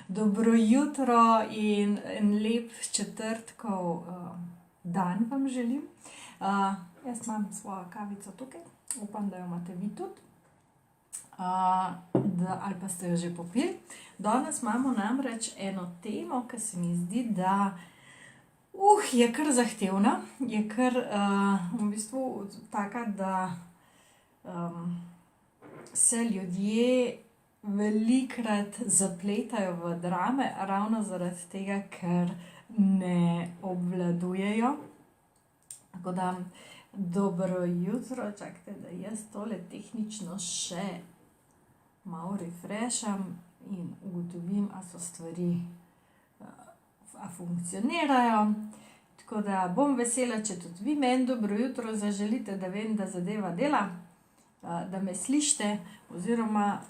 Dobro jutro in en lep četrtkov dan vam želim. Jaz imam svojo kavico tukaj, upam, da jo imate vi tudi, ali pa ste jo že popili. Danes imamo namreč eno temo, ki se mi zdi, da je kar zahtevna, je kar v bistvu taka, da se ljudje velikrat zapletajo v drame, ravno zaradi tega, ker ne obvladujejo. Tako da, dobro jutro, čakajte, da jaz tole tehnično še malo refresham in ugotovim, a so stvari, a funkcionirajo. Tako da bom vesela, če tudi vi meni dobro jutro zaželite, da vem, da zadeva dela, da me slišite, oziroma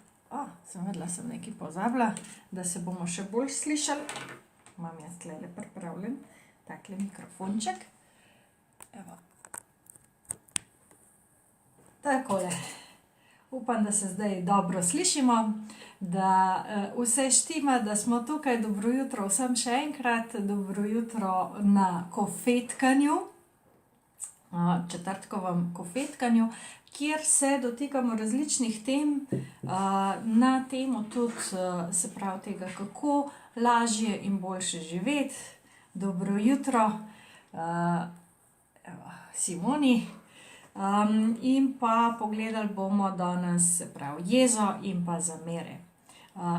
sem nekaj pozabila, da se bomo še bolj slišali. Imam jaz tlele pripravljen takle mikrofonček. Evo. Takole. Upam, da se zdaj dobro slišimo, da vse štima, da smo tukaj. Dobro jutro vsem še enkrat, dobro jutro na kofetkanju, četrtkovem kofetkanju, kjer se dotikamo različnih tem, na temo tudi, se pravi tega, kako lažje in boljše živeti. Dobro jutro, Simoni. In pa pogledali bomo danes, se pravi, jezo in pa zamere.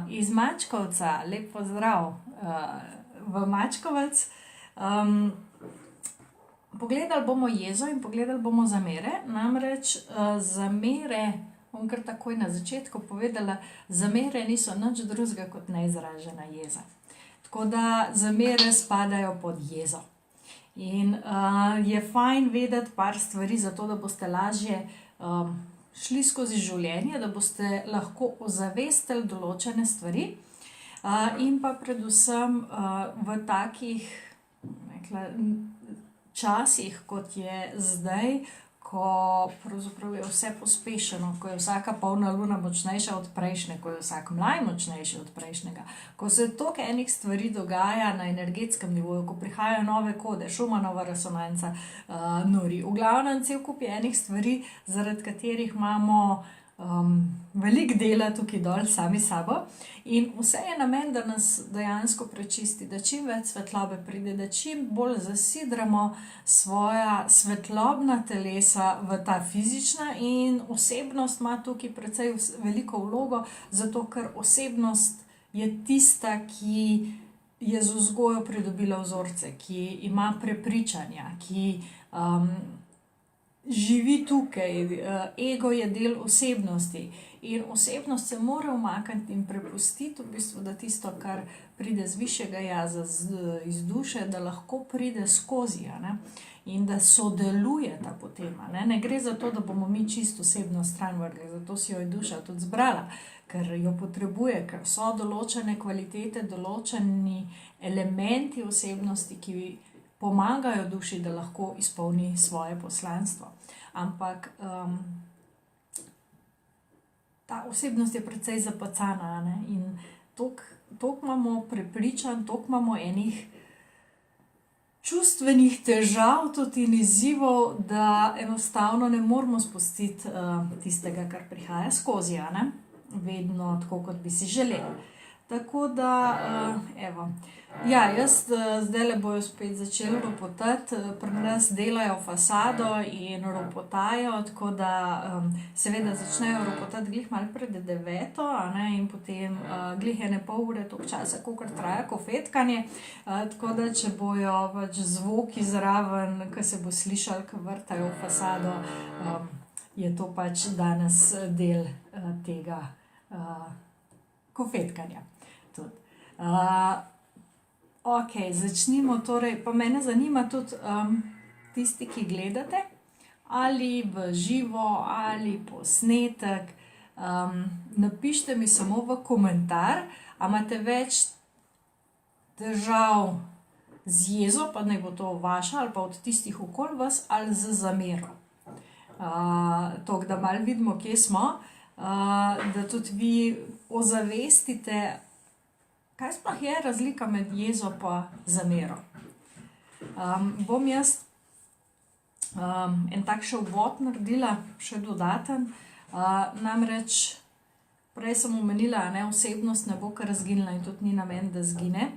Iz Mačkovca, lep pozdrav v Mačkovec. Pogledali bomo jezo in pogledali bomo zamere, namreč zamere, bom kar takoj na začetku povedala, zamere niso nič drugega kot neizražena jeza. Tako da zamere spadajo pod jezo. In je fajn vedeti par stvari, zato da boste lažje šli skozi življenje, da boste lahko ozavestili določene stvari in pa predvsem v takih časih, kot je zdaj, ko pravzaprav je vse pospešeno, ko je vsaka polna luna močnejša od prejšnje, ko je vsak mlaj močnejši od prejšnjega, ko se toliko enih stvari dogaja na energetskem nivoju, ko prihajajo nove kode, Schumannova resonanca, nori. V glavnem cel kup je enih stvari, zaradi katerih imamo veliko dela tukaj dol sami sabo, in vse je namen, da nas dejansko prečisti, da čim več svetlobe pride, da čim bolj zasidramo svoja svetlobna telesa v ta fizična, in osebnost ima tukaj precej veliko vlogo, zato ker osebnost je tista, ki je z vzgojo pridobila vzorce, ki ima prepričanja, ki živi tukaj, ego je del osebnosti in osebnost se mora umakniti in prepustiti, v bistvu, da tisto, kar pride z višjega jaza, iz duše, da lahko pride skozi, in da sodelujeta potem. Ne gre za to, da bomo mi čisto osebno stran vrgli, zato si jo je duša tudi zbrala, ker jo potrebuje, ker so določene kvalitete, določeni elementi osebnosti, ki pomagajo duši, da lahko izpolni svoje poslanstvo. Ampak ta osebnost je precej zapacana, in toliko imamo prepričanj, toliko imamo enih čustvenih težav tudi in izzivov, da enostavno ne moramo spustiti tistega, kar prihaja skozi, vedno tako, kot bi si želeli. Tako da, evo. Ja, jaz zdajle bojo spet začeli ropotati, pri nas delajo fasado in ropotajo, tako da seveda začnejo ropotati glih malo pred 9, in potem glih 1,5 ure toliko časa, kolikor traja kofetkanje, tako da če bojo pač zvoki zraven, ko se bo slišali, ko vrtajo v fasado, je to pač danes del tega kofetkanja. Ok, začnimo torej, pa mene zanima tudi tisti, ki gledate, ali v živo, ali posnetek, napišite mi samo v komentar, a imate več težav z jezo, pa naj bo to vaša ali pa od tistih okoli vas, ali z zamero. To, da malo vidimo, kje smo, da tudi vi ozavestite, kaj sploh je razlika med jezo pa zamero. Bom jaz en tak še uvod naredila, še dodaten. Namreč prej sem omenila, osebnost ne bo kar zginila in tudi ni namen, da zgine,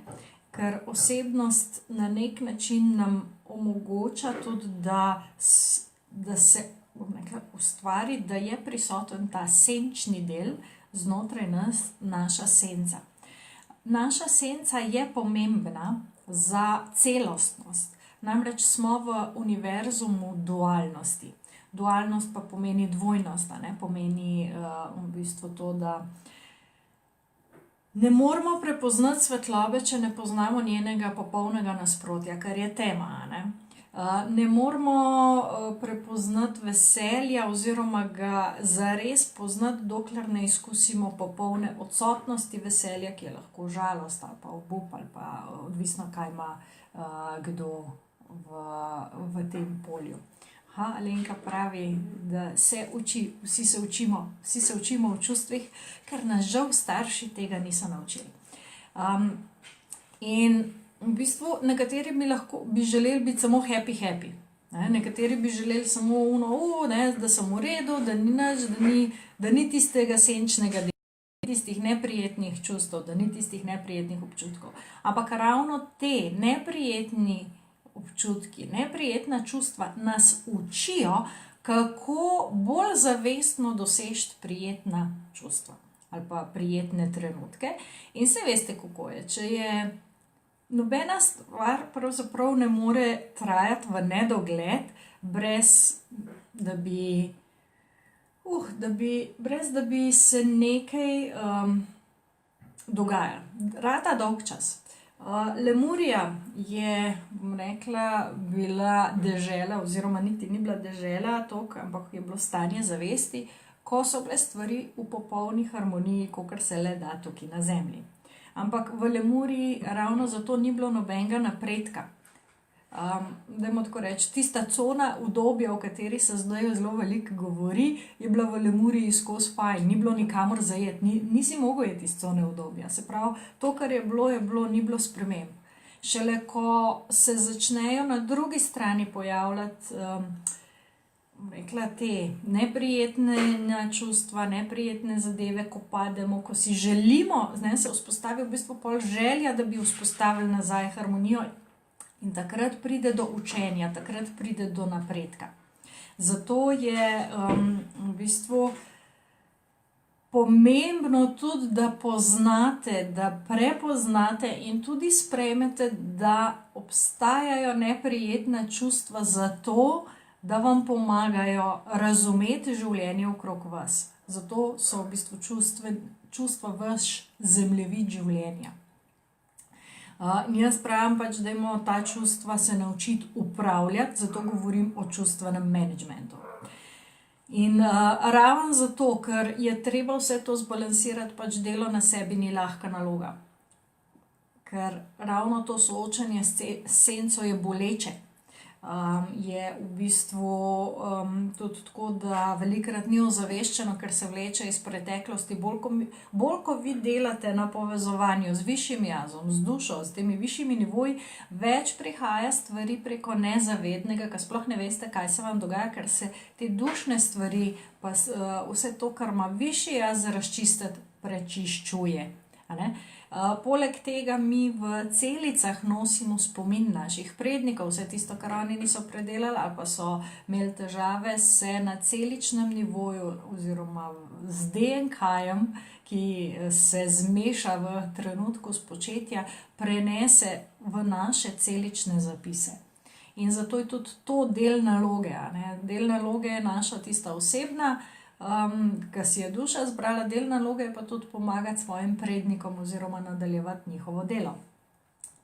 ker osebnost na nek način nam omogoča tudi, da se ustvari, da je prisoten ta senčni del znotraj nas, naša senca. Naša senca je pomembna za celostnost, namreč smo v univerzumu dualnosti. Dualnost pa pomeni dvojnost, pomeni v bistvu to, da ne moramo prepoznati svetlobe, če ne poznamo njenega popolnega nasprotja, kar je tema. Ne moramo prepoznati veselja oziroma ga zares poznati, dokler ne izkusimo popolne odsotnosti veselja, ki je lahko žalost ali pa obup ali pa odvisno, kaj ima kdo v tem polju. Alenka pravi, da se uči, vsi se učimo v čustvih, ker nas žal starši tega niso naučili. In v bistvu nekateri bi želeli biti samo happy. Nekateri bi želeli samo da sem v redu, da ni nič, da ni tistega senčnega dela, da ni tistih neprijetnih čustev, da ni tistih neprijetnih občutkov. Ampak ravno te neprijetni občutki, neprijetna čustva nas učijo, kako bolj zavestno doseči prijetna čustva ali pa prijetne trenutke. In se veste, kako je. Če je nobena stvar pravzaprav ne more trajati v nedogled, brez da bi se nekaj dogajalo. Rata dolg čas. Lemurija je, bom rekla, bila dežela, oziroma niti ni bila dežela toliko, ampak je bilo stanje zavesti, ko so bile stvari v popolni harmoniji, kakor se le da tukaj na zemlji. Ampak v Lemuriji ravno zato ni bilo nobenega napredka. Dajmo tako reči, tista cona udobja, o kateri se zdaj zelo veliko govori, je bila v Lemuriji skozi fajn, ni bilo nikamor zajeti, nisi mogel jeti iz cone udobja. Se pravi, to, kar je bilo, ni bilo sprememb. Šele ko se začnejo na drugi strani pojavljati te neprijetne čustva, neprijetne zadeve, ko pademo, ko si želimo, se vzpostavi v bistvu pol želja, da bi vzpostavili nazaj harmonijo. In takrat pride do učenja, takrat pride do napredka. Zato je v bistvu pomembno tudi, da poznate, da prepoznate in tudi sprejmete, da obstajajo neprijetna čustva zato, da vam pomagajo razumeti življenje okrog vas. Zato so v bistvu čustva vaš zemljevid življenja. In jaz pravim pač, da imamo ta čustva se naučiti upravljati, zato govorim o čustvenem menedžmentu. In ravno zato, ker je treba vse to zbalansirati, pač delo na sebi ni lahka naloga. Ker ravno to soočanje s senco je boleče. Je v bistvu tudi tako, da velikokrat ni ozaveščeno, ker se vleče iz preteklosti. Bolj ko vi delate na povezovanju z višjim jazom, z dušo, s temi višjimi nivoji, več prihaja stvari preko nezavednega, ker sploh ne veste, kaj se vam dogaja, ker se te dušne stvari, pa vse to, kar ima višji jaz, razčistiti, prečiščuje. Poleg tega mi v celicah nosimo spomin naših prednikov, vse tisto, kar oni niso predelali ali pa so imeli težave, se na celičnem nivoju oziroma z DNK-jem, ki se zmeša v trenutku spočetja, prenese v naše celične zapise. In zato je tudi to del naloge. Del naloge je naša tista osebna, ki si je duša zbrala, del naloge pa tudi pomagati svojim prednikom oziroma nadaljevati njihovo delo.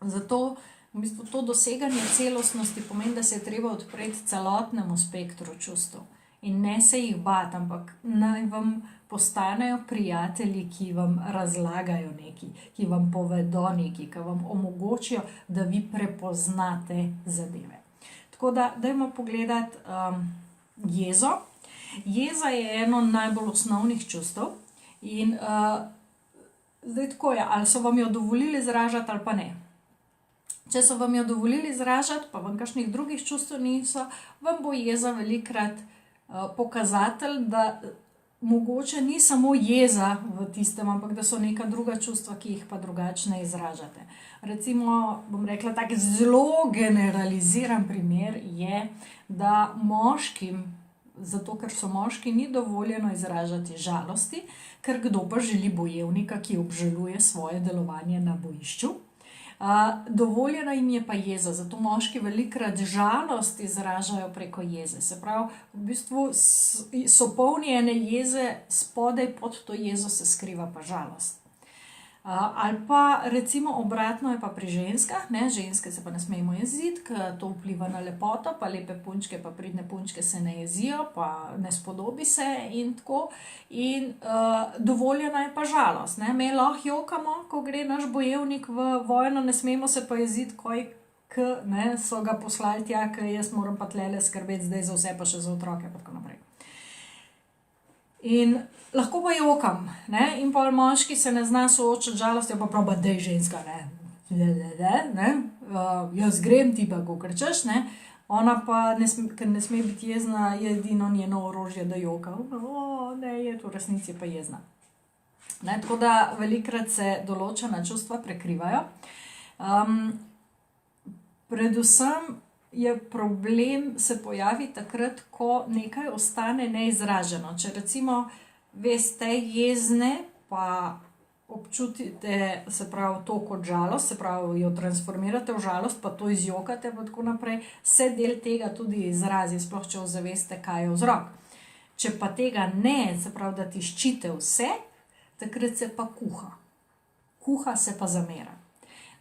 Zato v bistvu to doseganje celostnosti pomeni, da se je treba odpreti celotnemu spektru čustev in ne se jih bati, ampak naj vam postanejo prijatelji, ki vam razlagajo nekaj, ki vam povedo nekaj, ki vam omogočijo, da vi prepoznate zadeve. Tako da, dajmo pogledati jezo. Jeza je eno najbolj osnovnih čustev in zdaj tako je, ali so vam jo dovolili izražati ali pa ne. Če so vam jo dovolili izražati, pa vam kakšnih drugih čustev niso, vam bo jeza velikokrat pokazatelj, da mogoče ni samo jeza v tistem, ampak da so neka druga čustva, ki jih pa drugače ne izražate. Recimo, bom rekla, tak zelo generaliziran primer je, da moškim, zato ker so moški, ni dovoljeno izražati žalosti, ker kdo pa želi bojevnika, ki obžaluje svoje delovanje na bojišču. Dovoljena jim je pa jeza, zato moški velikokrat žalost izražajo preko jeze. Se pravi, v bistvu so polni ene jeze, spodaj pod to jezo se skriva pa žalost. Ali pa recimo obratno je pa pri ženskah, ne, ženske se pa ne smemo jeziti, ker to vpliva na lepoto, pa lepe punčke, pa pridne punčke se ne jezijo, pa ne spodobi se in tako. In dovoljena je pa žalost, ne, me lahko jokamo, ko gre naš bojevnik v vojno, ne smemo se pa jeziti, ne, so ga poslali tja, ker jaz moram pa tlele skrbeti zdaj za vse, pa še za otroke, pa tako naprej. In lahko pa jokam, ne, in pol moški se ne zna soočati žalosti, pa prav, daj ženska, ne, jaz grem, ti pa kakor češ, ne, ona pa, ker ne sme biti jezna, je edino njeno orožje, da joka, ne, je to v resnici pa jezna. Ne, tako da velikokrat se določena čustva prekrivajo. Predvsem je problem se pojavi takrat, ko nekaj ostane neizraženo. Če recimo veste jezne, pa občutite, se pravi, to kot žalost, se pravi, jo transformirate v žalost, pa to izjokate, pa tako naprej, se del tega tudi izrazi, sploh če ozaveste, kaj je vzrok. Če pa tega ne, se pravi, da tiščite vse, takrat se pa kuha. Kuha se pa zamera.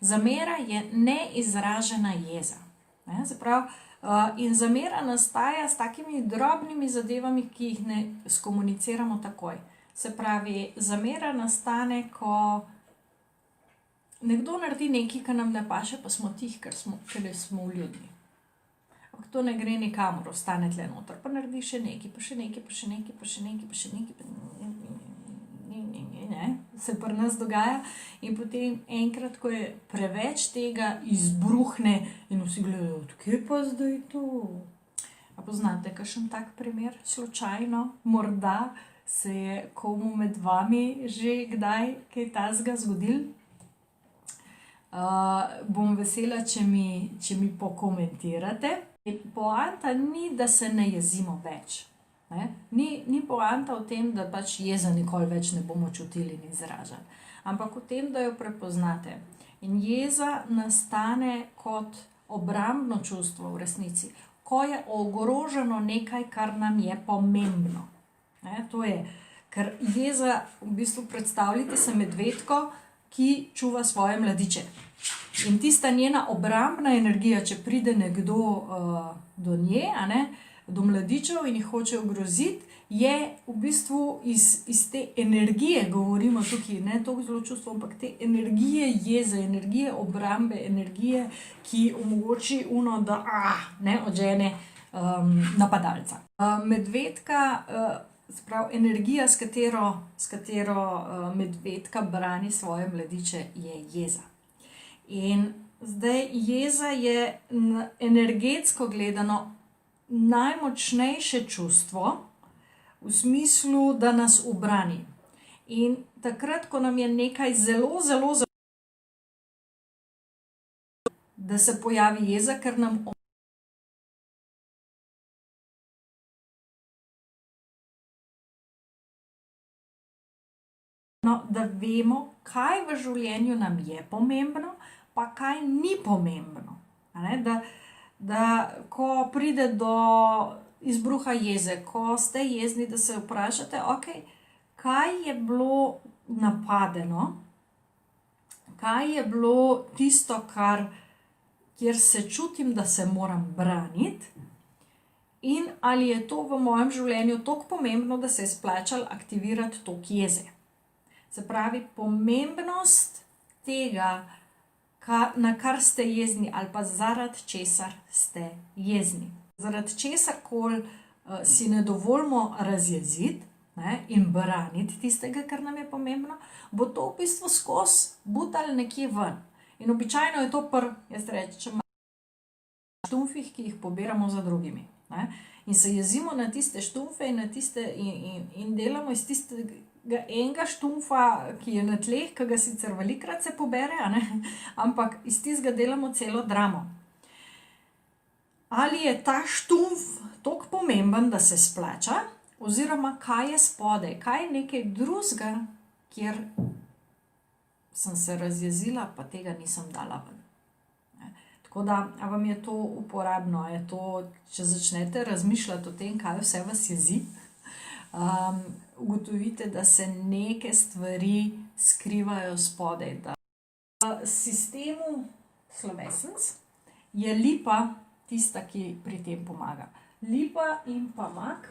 Zamera je neizražena jeza. Ne, se pravi, in zamera nastaja s takimi drobnimi zadevami, ki jih ne skomuniciramo takoj. Se pravi, zamera nastane, ko nekdo naredi nekaj, kar nam ne paše, pa smo tih, ker smo vljudni. Ampak to ne gre nikamor, ostane tle noter, pa naredi še nekaj, pa še nekaj, pa še nekaj, pa še nekaj, pa še nekaj, ne, se pri nas dogaja in potem enkrat, ko je preveč tega, izbruhne in vsi gledajo, odkje pa zdaj to? A poznate kakšen tak primer? Slučajno, morda se je komu med vami že kdaj kaj takega zgodil? Bom vesela, če mi pokomentirate. Poanta ni, da se ne jezimo več. Ne? Ni poanta v tem, da pač jeza nikoli več ne bomo čutili in izražali, ampak v tem, da jo prepoznate. In jeza nastane kot obrambno čustvo v resnici, ko je ogroženo nekaj, kar nam je pomembno. Ne? To je, ker jeza, v bistvu predstavljate se medvedko, ki čuva svoje mladiče. In tista njena obrambna energija, če pride nekdo do nje, a ne, do mladičev in jih hoče ogroziti, je v bistvu iz te energije, govorimo tukaj, ne toliko zelo čustvo, ampak te energije jeze, energije obrambe, energije, ki omogoči da ne odžene napadalca. Medvedka, se pravi, energija, s katero medvedka brani svoje mladiče, je jeza. In zdaj jeza je energetsko gledano najmočnejše čustvo v smislu, da nas ubrani. In takrat, ko nam je nekaj zelo, da se pojavi jeza, ker nam da vemo, kaj v življenju nam je pomembno, pa kaj ni pomembno. Da ko pride do izbruha jeze, ko ste jezni, da se vprašate, kaj je bilo napadeno, kaj je bilo tisto, kjer se čutim, da se moram braniti, in ali je to v mojem življenju toliko pomembno, da se je splačalo aktivirati toliko jeze. Se pravi, pomembnost tega, na kar ste jezni ali pa zaradi česar ste jezni. Zaradi česar koli si ne dovolimo razjeziti, ne, in braniti tistega, kar nam je pomembno, bo to v bistvu skozi butali nekje ven. In običajno je to jaz rečem, štumfih, ki jih pobiramo za drugimi. Ne. In se jezimo na tiste štumfe in delamo iz tistega enega štumfa, ki je na tleh, ki ga sicer velikrat se pobere, ne, ampak iz tistega delamo celo dramo. Ali je ta štumf toliko pomemben, da se splača, oziroma kaj je spodaj, kaj je nekaj drugega, kjer sem se razjezila, pa tega nisem dala ven. Tako da, a vam je to uporabno, je to, če začnete razmišljati o tem, kaj vse vas jezi, ugotovite, da se neke stvari skrivajo spodaj. V sistemu slovesnic je lipa tista, ki pri tem pomaga. Lipa in pa mak.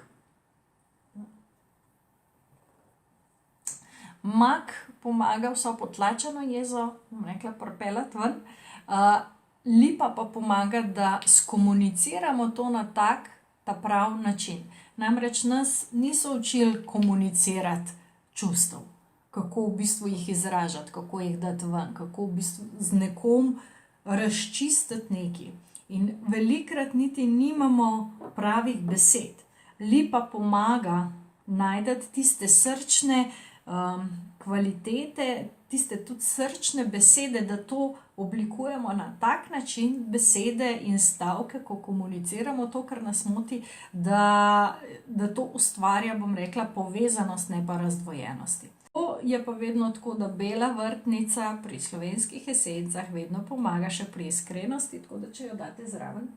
Mak pomaga vso potlačeno jezo, rekla, pripeljati ven. Lipa pa pomaga, da skomuniciramo to na ta prav način. Namreč nas niso učili komunicirati čustev, kako v bistvu jih izražati, kako jih dati ven, kako v bistvu z nekom razčistiti nekaj. In velikrat niti nimamo pravih besed. Lipa pomaga najti tiste srčne kvalitete, tiste tudi srčne besede, da to oblikujemo na tak način, besede in stavke, ko komuniciramo to, kar nas moti, da to ustvarja, bom rekla, povezanost, ne pa razdvojenosti. To je pa vedno tako, da bela vrtnica pri slovenskih esencah vedno pomaga še pri iskrenosti, tako da če jo date zraven,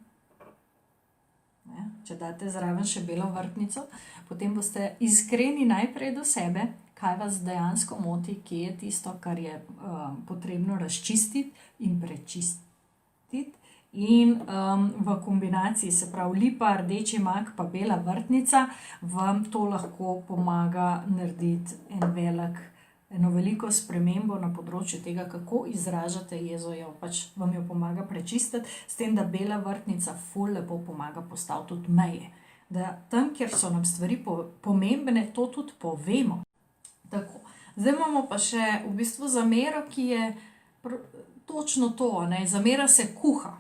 če date zraven še belo vrtnico, potem boste iskreni najprej do sebe, kaj vas dejansko moti, kje je tisto, kar je potrebno razčistiti in prečistiti. In v kombinaciji, se pravi lipa, rdeči mak pa bela vrtnica, vam to lahko pomaga narediti eno veliko spremembo na področju tega, kako izražate jezo, pač vam jo pomaga prečistiti, s tem, da bela vrtnica ful lepo pomaga postaviti tudi meje. Da tam, kjer so nam stvari pomembne, to tudi povemo. Tako. Zdaj imamo pa še v bistvu zamero, ki je točno to, ne, zamera se kuha.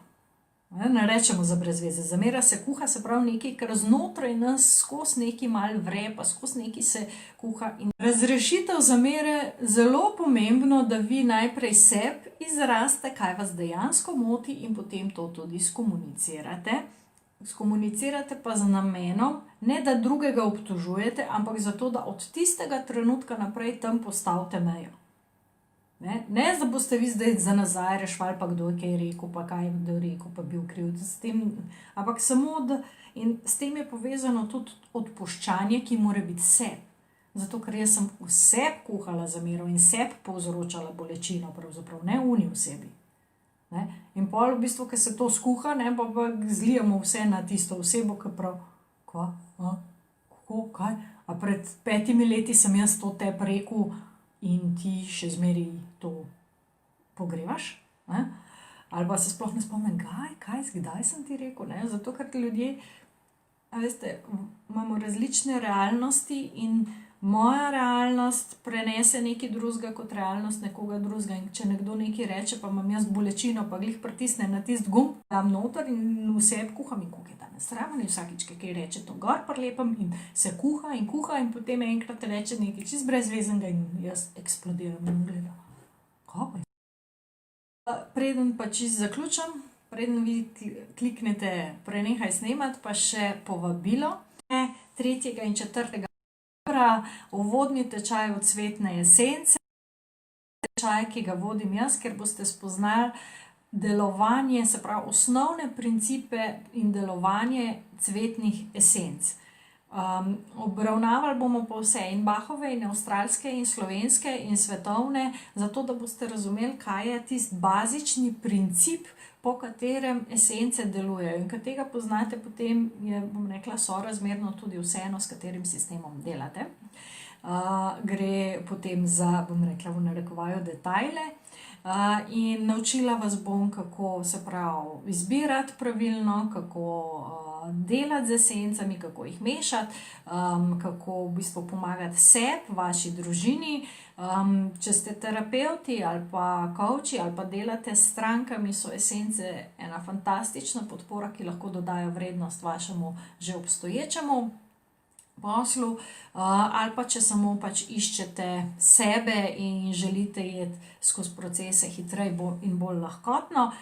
Ne rečemo za brez veze, zamera se kuha, se pravi nekaj, kar znotraj nas skozi nekaj malo vre, pa skozi nekaj se kuha. In razrešitev zamere zelo pomembno, da vi najprej sebi izraste, kaj vas dejansko moti in potem to tudi skomunicirate. Skomunicirate pa z namenom, ne da drugega obtožujete, ampak zato, da od tistega trenutka naprej tam postavite mejo. Ne, da boste vi zdaj za nazaj rešvali, pa kdo je kaj rekel, pa kaj je rekel, pa bil kriv. Ampak samo, da in s tem je povezano tudi odpuščanje, ki mora biti sebi. Zato, ker jaz sem v sebi kuhala zamero in sebi povzročala bolečino, pravzaprav ne v sebi. Ne? In pol v bistvu, ko se to skuha, ne, pa zlijemo vse na tisto osebo, ki prav, kaj? A pred 5 leti sem jaz to tebi rekel in ti še zmeri to pogrevaš? Ne? Ali pa se sploh ne spomnim, kdaj sem ti rekel? Ne? Zato, ker ljudje, veste, imamo različne realnosti in moja realnost prenese nekaj drugega kot realnost nekoga drugega. In če nekdo nekaj reče, pa imam jaz bolečino, pa glih pritisne na tisti gumb, dam noter in vse kuham in kuke danes raven in vsakič, kaj reče, to gor prilepam in se kuha in potem enkrat reče nekaj čist brezvezenega in jaz eksplodiram in gledam. Kaj pa je? Preden pa čist zaključam, preden vi kliknete prenehaj snemati, pa še povabilo 3. in 4. uvodni tečaj od cvetne esence, tečaj, ki ga vodim jaz, ker boste spoznali delovanje, se pravi osnovne principe in delovanje cvetnih esenc. Obravnavali bomo pa vse in Bachove, in avstralske, in slovenske, in svetovne, zato da boste razumeli, kaj je tisti bazični princip, po katerem esence delujejo. In kad tega poznate, potem je, bom rekla, sorazmerno tudi vseeno, s katerim sistemom delate. Gre potem za, bom rekla, v narekovaju detajle. In naučila vas bom, kako se pravi izbirati pravilno, kako delati z esencami, kako jih mešati, kako v bistvu pomagati sebi, vaši družini. Če ste terapevti ali pa coachi ali pa delate s strankami, so esence ena fantastična podpora, ki lahko dodajo vrednost vašemu že obstoječemu poslu, ali pa če samo pač iščete sebe in želite iti skozi procese hitreje in bolj lahkotno.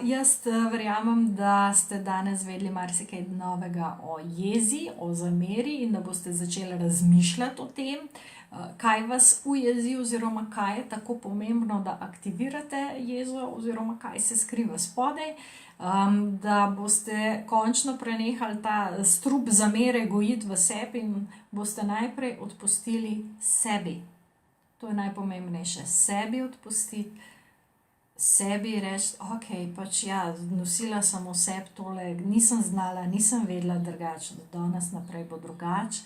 Jaz verjamem, da ste danes vedeli marsikaj novega o jezi, o zameri in da boste začeli razmišljati o tem, kaj vas ujezi oziroma kaj je tako pomembno, da aktivirate jezo oziroma kaj se skriva spodaj. Da boste končno prenehali ta strup zamere gojiti v sebi in boste najprej odpustili sebi. To je najpomembnejše. Sebi odpustiti, sebi reči, ok, pač ja, nosila sem v sebi tole, nisem znala, nisem vedela drugače, da danes naprej bo drugače.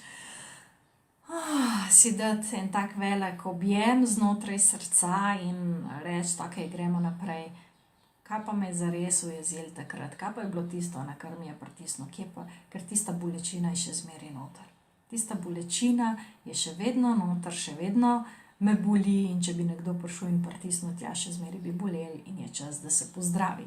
Si dati en tak velik objem znotraj srca in reči, ok, gremo naprej. Kaj pa me je zares ujezilo takrat? Kaj pa je bilo tisto, na kar mi je pritisnilo? Ker tista bolečina je še zmeraj noter. Tista bolečina je še vedno noter, še vedno me boli in če bi nekdo prišel in pritisnil tja, še zmeraj bi boleli in je čas, da se pozdravi.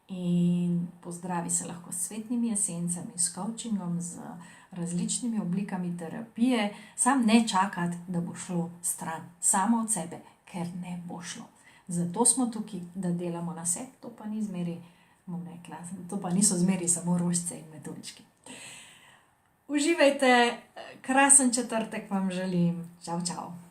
In pozdravi se lahko s svetnimi esencami, s coachingom, z različnimi oblikami terapije. Sam ne čakati, da bo šlo stran samo od sebe, ker ne bo šlo. Zato smo tukaj, da delamo na sebi, to pa ni zmeri, bom rekla, to pa niso zmeri samo rožice in metuljčki. Uživajte, krasen četrtek vam želim. Čau, čau.